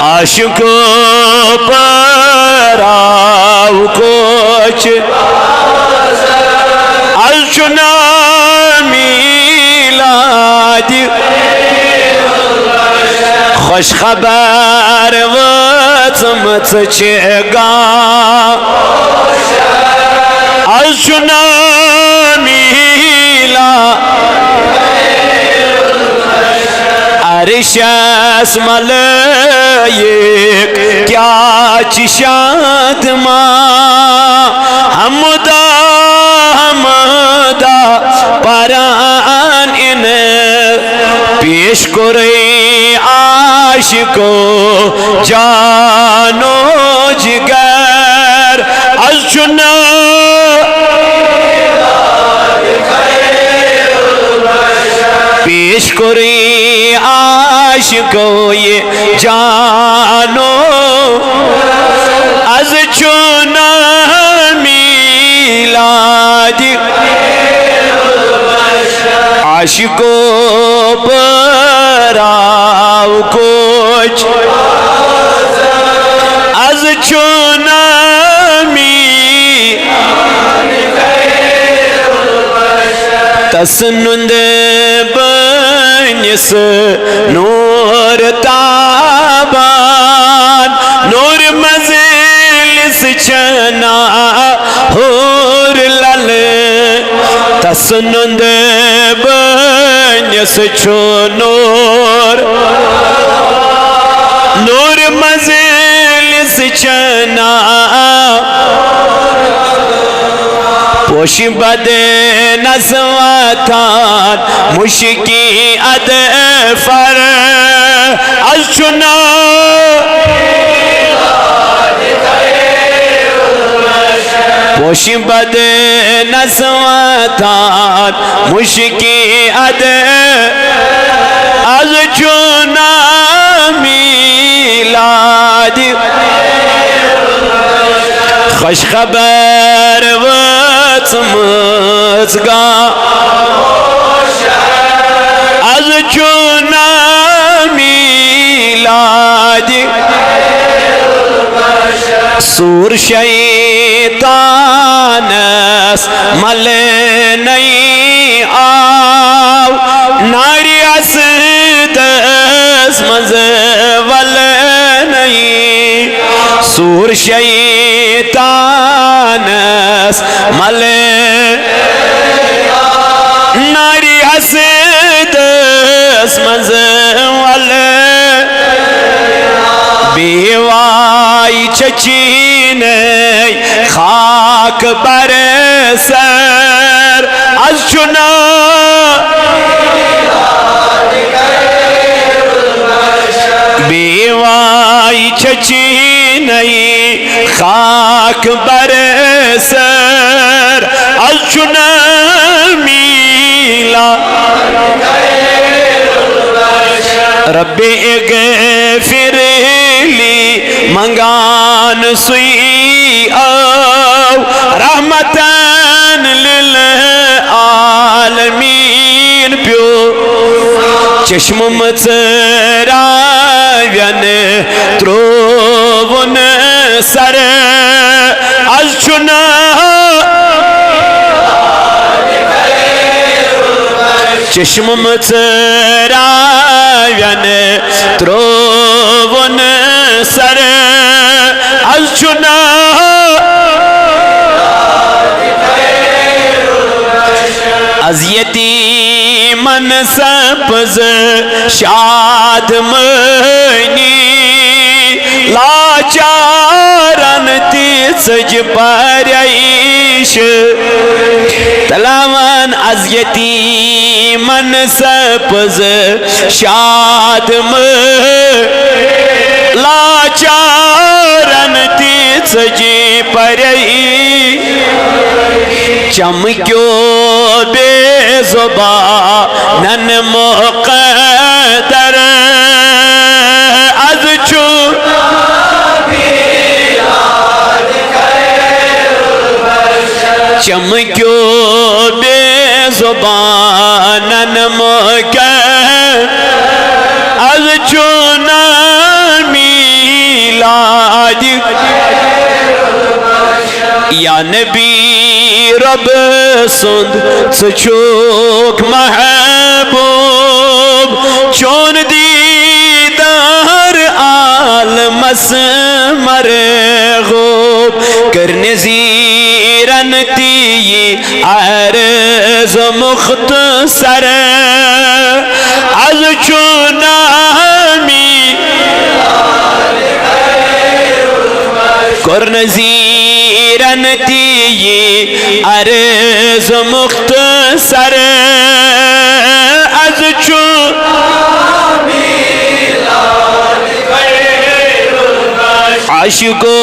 आशिकों पर आओ कुछ अलचुना मिलाद खुश खबर वचमत चेगा अलचुना मिला अरिशस मलयक क्या चिशाद हमदा हमदा परान इन पेश करे आशिको जानो जिगर अलचुना पेश करे आशिको ये जानो अज चुना मिलाद आशिकों पर आओ कुछ अज चुना तसनुंद बनिस नूर ताबान नूर मजलिस चना होर लल तसनुंद बनिस छो नूर नूर मजलिस चना पोशी बदे नस्वातान मुश्की अद फर अलचुना पोशी बदे नस्वातान मुश्की अद अलचुना मिलाद खुश खबर वचमगा अज चुना मिलाद सूर शैतानस मल नहीं आओ नारियस दस मजवल नहीं सूर शैतानस मल नारी हसदस मजवल बेवाई चचीने खाक बरसर अज चुना बेवाई चचीने खाक बरसर अज चुना मिला रब्बे गफिरली मंगान सुई आओ रहमतन लिल आलमीन प्यो चश्म मचराव्यन त्रोवन सर अज चुना चश्म मचराव्यन त्रोवन सर अज चुना अज़यती मन सपज शाद मनी लाचारन तीसज परईश तलावन अज़यती मन सपज शाद लाचारन तीसज परईश चमक्यो बेज़ुबानन मुक़द्दर अज़ चु चमक्यो बेज़ुबानन मुक़द्दर अज़ चु नामी या नबी रब सुंद सचोक महबूब चोन दीदार आलमस मरगूब करने जीरन ती अर्ज़ मुख्तसर az चुनामी कर नज़ीरन ती अर्ज़ मुख्तसर az चुनामी आशिको